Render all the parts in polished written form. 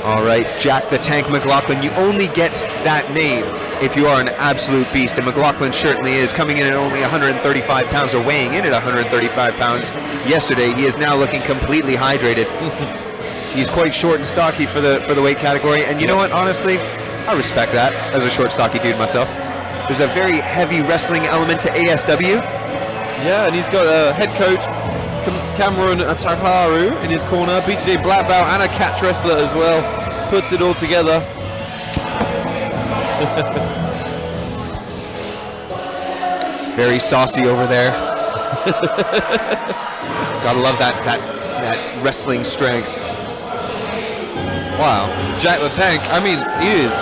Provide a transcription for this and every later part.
All right, Jack the Tank Mcloughlan. You only get that name if you are an absolute beast, and Mcloughlan certainly is, coming in at only 135 pounds, or weighing in at 135 pounds yesterday. He is now looking completely hydrated. He's quite short and stocky for the weight category, and you know what, honestly, I respect that as a short, stocky dude myself. There's a very heavy wrestling element to ASW. Yeah, and he's got a head coach, Cameron Takaru, in his corner, BJJ black belt and a catch wrestler as well. Puts it all together. Very saucy over there. Gotta love that wrestling strength. Wow, Jack the Tank, I mean, he is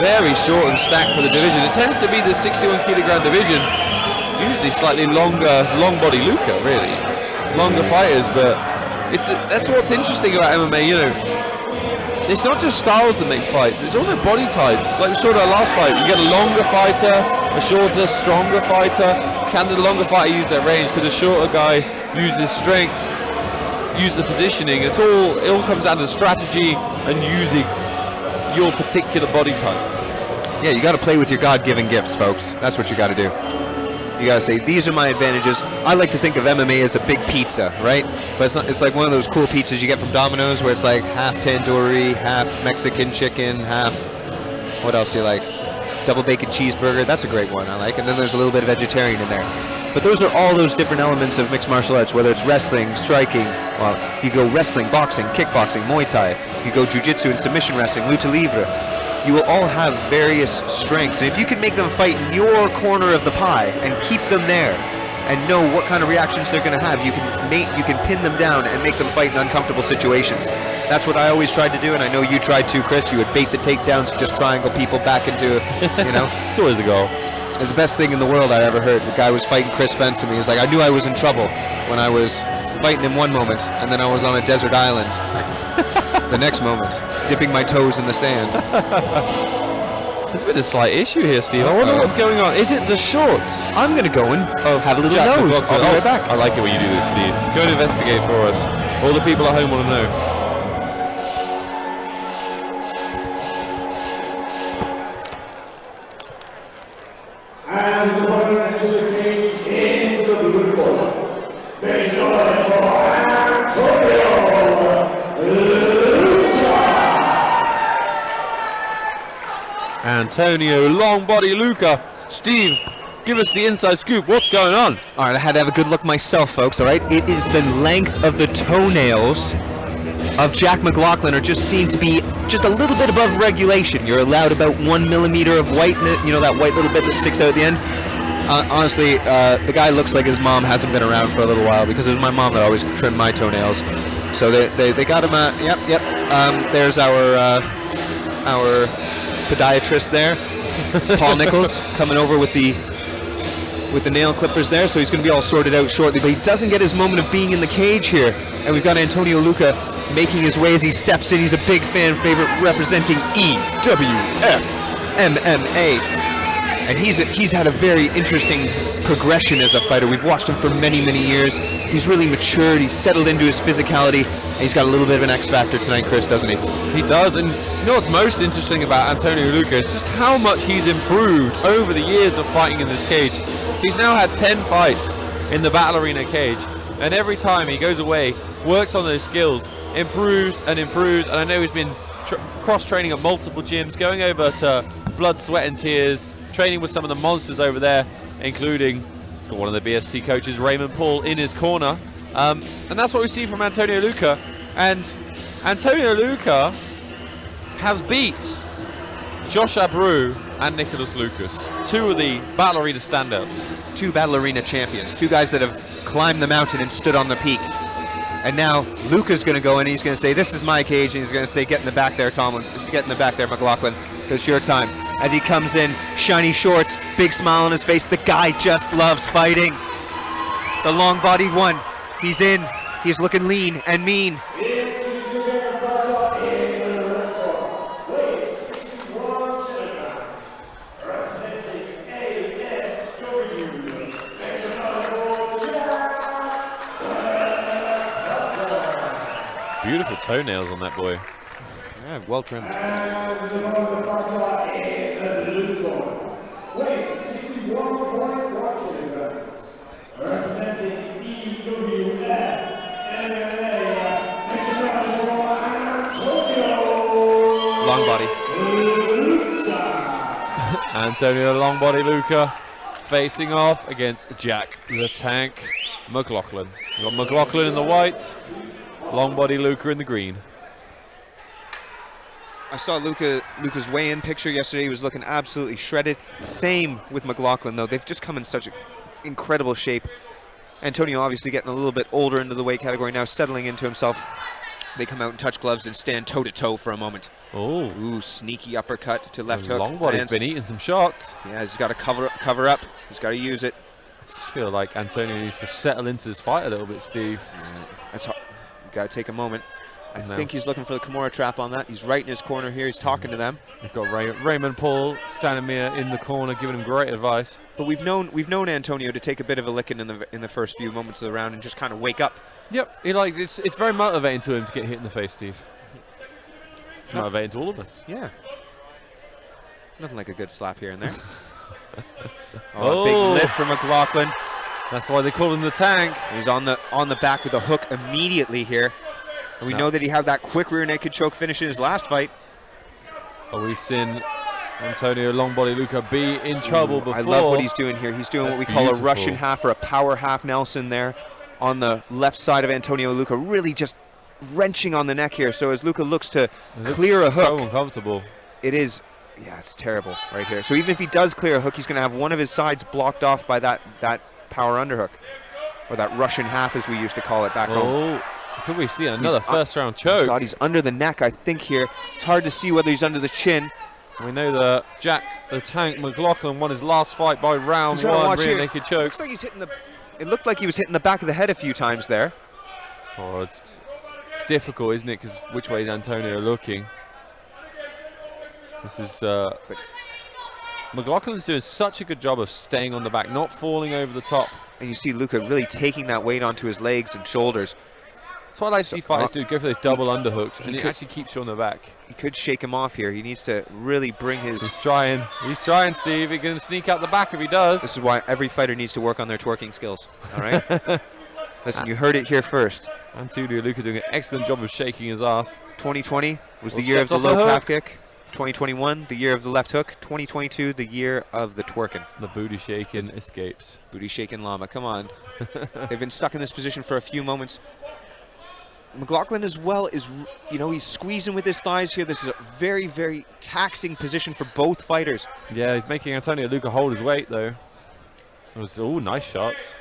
very short and stacked for the division. It tends to be the 61 kilogram division, usually slightly longer, long body Louca, really. Longer fighters, but that's what's interesting about MMA, you know. It's not just styles that makes fights, it's also body types. Like we saw in our last fight, you get a longer fighter, a shorter, stronger fighter. Can the longer fighter use their range? Could a shorter guy use his strength, use the positioning? It all comes down to strategy and using your particular body type. Yeah, you got to play with your God-given gifts, folks. That's what you got to do. You gotta say, these are my advantages. I like to think of MMA as a big pizza, right? But it's not, it's like one of those cool pizzas you get from Domino's where it's like half tandoori, half Mexican chicken, half, what else do you like? Double bacon cheeseburger, that's a great one I like. And then there's a little bit of vegetarian in there. But those are all those different elements of mixed martial arts, whether it's wrestling, striking, well, you go wrestling, boxing, kickboxing, Muay Thai, you go jiu-jitsu and submission wrestling, lucha libre. You will all have various strengths, and if you can make them fight in your corner of the pie and keep them there and know what kind of reactions they're going to have, you can pin them down and make them fight in uncomfortable situations. That's what I always tried to do, and I know you tried too, Chris. You would bait the takedowns, just triangle people back into, you know. It's always the goal. It's the best thing in the world I ever heard. The guy was fighting Chris Fence, and he was like, I knew I was in trouble when I was fighting him one moment, and then I was on a desert island the next moment, dipping my toes in the sand. There's been a slight issue here, Steve. I wonder what's going on. Is it the shorts? I'm going to go and have a little nose. I'll be right back. I like it when you do this, Steve. Go and investigate for us. All the people at home want to know. And the winner is the cage into the blue corner. There's no one for Antonio Longbody Louca. Steve, give us the inside scoop. What's going on? All right, I had to have a good look myself, folks. All right, it is the length of the toenails of Jack Mcloughlan are just seen to be just a little bit above regulation. You're allowed about 1 millimeter of white, you know, that white little bit that sticks out at the end. Honestly, the guy looks like his mom hasn't been around for a little while, because it was my mom that always trimmed my toenails. So they got him. Yep. There's our podiatrist there, Paul Nichols, coming over with the nail clippers there, so he's going to be all sorted out shortly. But he doesn't get his moment of being in the cage here, and we've got Antonio Louca making his way as he steps in. He's a big fan favorite, representing EWF MMA, and he's had a very interesting progression as a fighter. We've watched him for many years. He's really matured. He's settled into his physicality, and he's got a little bit of an X factor tonight, Chris, doesn't he? He does, and you know what's most interesting about Antonio Louca is just how much he's improved over the years of fighting in this cage. He's now had 10 fights in the Battle Arena cage, and every time he goes away, works on those skills, improves, and I know he's been cross-training at multiple gyms, going over to Blood, Sweat and Tears, training with some of the monsters over there, including, it's got one of the BST coaches, Raymond Paul, in his corner. And that's what we see from Antonio Louca. And Antonio Louca has beat Josh Abreu and Nicholas Lucas, two of the Battle Arena standouts. Two Battle Arena champions, two guys that have climbed the mountain and stood on the peak. And now Louca's going to go in, and he's going to say, this is my cage, and he's going to say, get in the back there, Tomlins, get in the back there, Mcloughlan, it's your time. As he comes in, shiny shorts, big smile on his face, the guy just loves fighting. The long-bodied one, he's in, he's looking lean and mean. Beautiful toenails on that boy. Yeah, well trimmed. And the fighter in the blue corner, weighing 61.1 kilograms, representing EWF MMA, Antonio Long body. Antonio Longbody Louca facing off against Jack the Tank Mcloughlan. We've got Mcloughlan in the white, Longbody Louca in the green. I saw Luca's weigh-in picture yesterday. He was looking absolutely shredded. Same with Mcloughlan, though. They've just come in such incredible shape. Antonio obviously getting a little bit older into the weight category now, settling into himself. They come out and touch gloves and stand toe-to-toe for a moment. Oh, ooh, sneaky uppercut to left hook. Longbody's been eating some shots. Yeah, he's got to cover up. He's got to use it. I just feel like Antonio needs to settle into this fight a little bit, Steve. Yeah, that's hard. Got to take a moment. I think he's looking for the Kimura trap on that. He's right in his corner here. He's talking to them. We've got Raymond Paul standing there in the corner, giving him great advice. But we've known Antonio to take a bit of a licking in the first few moments of the round and just kind of wake up. Yep, it's very motivating to him to get hit in the face, Steve. It's motivating to all of us. Yeah. Nothing like a good slap here and there. Oh, a big lift from Mcloughlan. That's why they call him the Tank. He's on the back with a hook immediately here. And we know that he had that quick rear naked choke finish in his last fight. Oh, we've seen Antonio Longbody Louca be in trouble before. I love what he's doing here. He's doing what we call a Russian half or a power half Nelson there on the left side of Antonio Louca, really just wrenching on the neck here. So as Louca looks to clear a hook. So uncomfortable. It is, yeah, it's terrible right here. So even if he does clear a hook, he's going to have one of his sides blocked off by that power underhook, or that Russian half as we used to call it back home. Could we see another first round choke? God, he's under the neck, I think here. It's hard to see whether he's under the chin. We know that Jack the Tank Mcloughlan won his last fight by round one, rear naked choke. Looks like he's hitting it looked like he was hitting the back of the head a few times there. Oh, it's difficult, isn't it? Because which way is Antonio looking? This is McLaughlin's doing such a good job of staying on the back, not falling over the top. And you see Louca really taking that weight onto his legs and shoulders. That's what I see fighters do, go for those double underhooks, and it actually keeps you on the back. He could shake him off here. He needs to really bring his... He's trying, Steve. He's going to sneak out the back if he does. This is why every fighter needs to work on their twerking skills, all right? Listen, you heard it here first. Antonio Louca doing an excellent job of shaking his ass. 2020 was the year of the low calf kick. 2021, the year of the left hook. 2022, the year of the twerking. The booty shaking escapes. Booty shaking llama, come on. They've been stuck in this position for a few moments. Mcloughlan as well is, he's squeezing with his thighs here. This is a very, very taxing position for both fighters. Yeah, he's making Antonio Louca hold his weight though. Nice shots.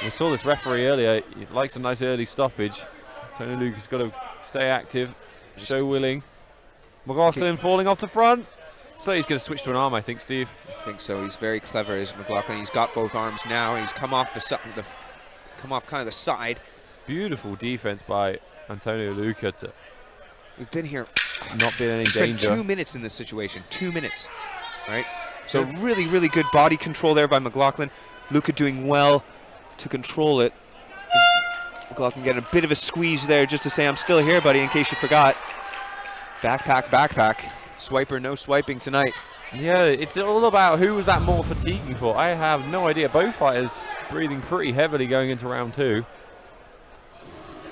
We saw this referee earlier. He likes a nice early stoppage. Antonio Louca's got to stay active, so willing. Mcloughlan falling off the front. So he's going to switch to an arm, I think, Steve. I think so. He's very clever, is Mcloughlan. He's got both arms now. He's come off kind of the side. Beautiful defense by Antonio Louca. We've been here. Not been any danger. 2 minutes in this situation. 2 minutes. All right. So really, really good body control there by Mcloughlan. Louca doing well to control it. Mcloughlan getting a bit of a squeeze there just to say, I'm still here, buddy, in case you forgot. Backpack, backpack. Swiper, no swiping tonight. Yeah, it's all about who was that more fatiguing for. I have no idea. Both fighters breathing pretty heavily going into round two.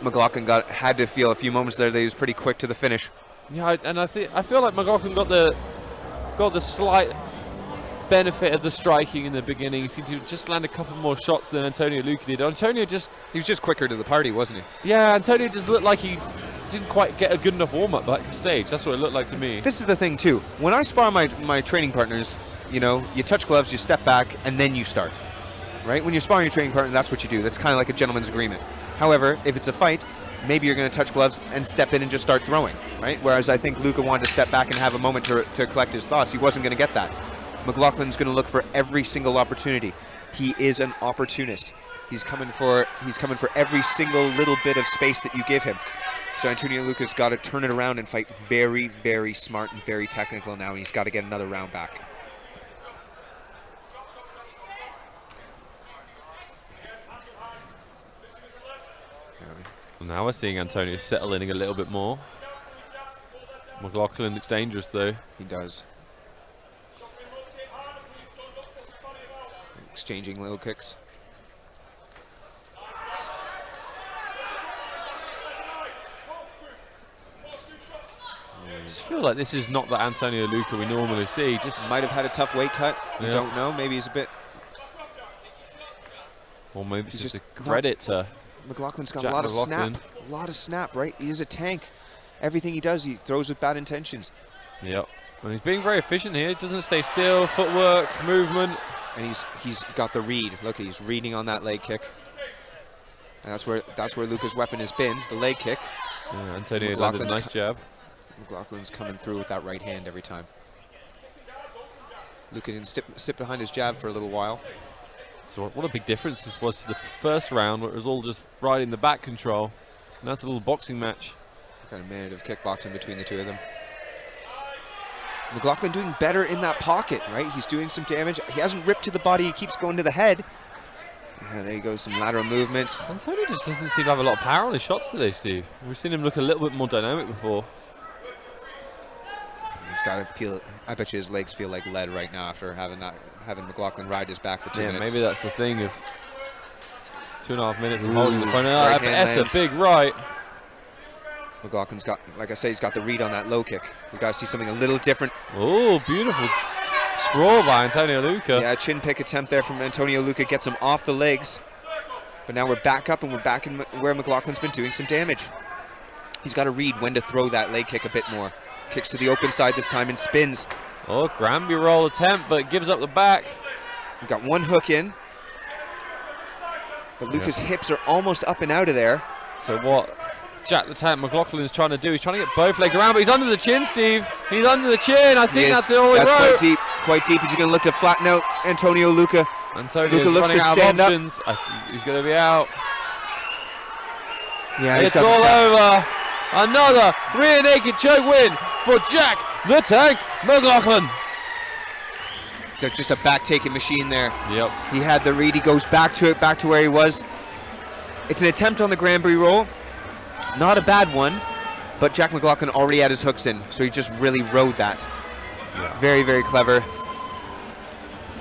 Mcloughlan had to feel a few moments there that he was pretty quick to the finish. Yeah, and I feel like Mcloughlan got the slight benefit of the striking in the beginning. He seemed to just land a couple more shots than Antonio Louca did. He was just quicker to the party, wasn't he? Yeah, Antonio just looked like he didn't quite get a good enough warm-up backstage. That's what it looked like to me. This is the thing too. When I spar my training partners, you touch gloves, you step back, and then you start. Right? When you're sparring your training partner, that's what you do. That's kind of like a gentleman's agreement. However, if it's a fight, maybe you're going to touch gloves and step in and just start throwing, right? Whereas I think Louca wanted to step back and have a moment to collect his thoughts. He wasn't going to get that. Mcloughlan's going to look for every single opportunity. He is an opportunist. He's coming for every single little bit of space that you give him. So Antonio Louca's got to turn it around and fight very, very smart and very technical now, and he's got to get another round back. Now we're seeing Antonio settling a little bit more. Mcloughlan looks dangerous though. He does. Exchanging little kicks. I just feel like this is not the Antonio Louca we normally see. Just Might have had a tough weight cut. We Yeah. don't know. Maybe he's a bit. or maybe it's He's just a just credit to McLaughlin's got Jack a lot of McLaughlin. snap. A lot of snap, right? He is a tank. Everything he does, he throws with bad intentions. Yep. And he's being very efficient here. He doesn't stay still. Footwork, movement. And he's got the read. Look, he's reading on that leg kick. And that's where Louca's weapon has been, the leg kick. Yeah, Antonio landed a McLaughlin's nice jab. McLaughlin's coming through with that right hand every time. Louca can sit behind his jab for a little while. So what a big difference this was to the first round, where it was all just riding the back control. And that's a little boxing match. Got a minute of kickboxing between the two of them. McLaughlin doing better in that pocket, right? He's doing some damage. He hasn't ripped to the body. He keeps going to the head. There you go, some lateral movement. Antonio just doesn't seem to have a lot of power on his shots today, Steve. We've seen him look a little bit more dynamic before. He's got to feel. I bet you his legs feel like lead right now after having McLaughlin ride his back for 2 minutes. Maybe that's the thing of 2.5 minutes of holding the opponent. Right hand That's lands. a big right. McLaughlin's got, like I say, he's got the read on that low kick. We got to see something a little different. Oh, beautiful sprawl by Antonio Louca. Yeah, chin pick attempt there from Antonio Louca gets him off the legs. But now we're back up and we're back in where McLaughlin's been doing some damage. He's got to read when to throw that leg kick a bit more. Kicks to the open side this time and spins. Oh, Granby roll attempt, but gives up the back. We've got one hook in. But Louca's hips are almost up and out of there. So what Jack the Tank McLaughlin is trying to do, he's trying to get both legs around, but he's under the chin, Steve. He's under the chin. I think that's all he That's wrote. quite deep. Quite deep. He's going to look to flatten out Antonio Louca. Antonio Louca looks running to out of stand up. options. I think he's going to be out. Yeah, It's all over. Another rear naked choke win for Jack the Tank McLaughlin. So just a back taking machine there. Yep. He had the read. He goes back to it, back to where he was. It's an attempt on the Granbury roll. Not a bad one, but Jack McLaughlin already had his hooks in, so he just really rode that. Yeah. Very, very clever.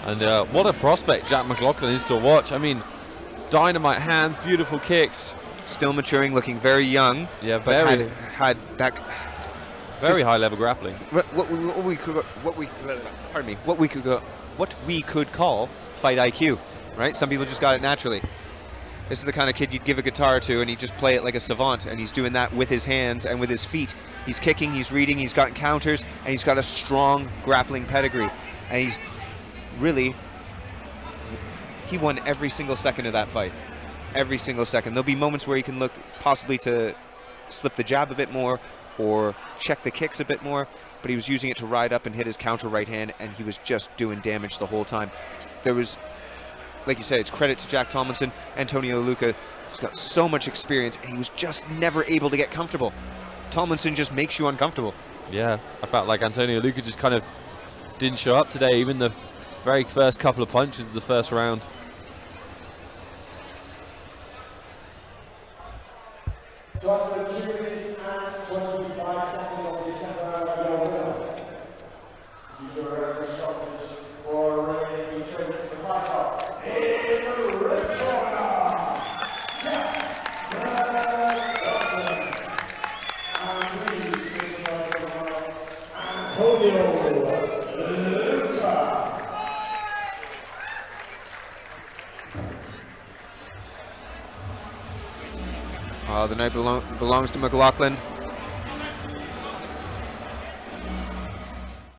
And what a prospect Jack McLaughlin is to watch. I mean, dynamite hands, beautiful kicks. Still maturing, looking very young. Yeah, but very, had that very high level grappling. what we could call fight IQ, right? Some people just got it naturally. This is the kind of kid you'd give a guitar to and he'd just play it like a savant, and he's doing that with his hands and with his feet. He's kicking, he's reading, he's got counters, and he's got a strong grappling pedigree. And he's really, he won every single second of that fight. Every single second. There'll be moments where he can look possibly to slip the jab a bit more or check the kicks a bit more, but he was using it to ride up and hit his counter right hand, and he was just doing damage the whole time. There was, like you said, it's credit to Jack Tomlinson. Antonio Louca has got so much experience, and he was just never able to get comfortable. Tomlinson just makes you uncomfortable. Yeah, I felt like Antonio Louca just kind of didn't show up today, even the very first couple of punches of the first round. So after 2 minutes and 25 seconds of the second round, we are winner. Choose your referee stoppage for remaining each other the fight in the red corner. Jack McLaughlin. And please, Antonio Louca. The night belongs to McLaughlin.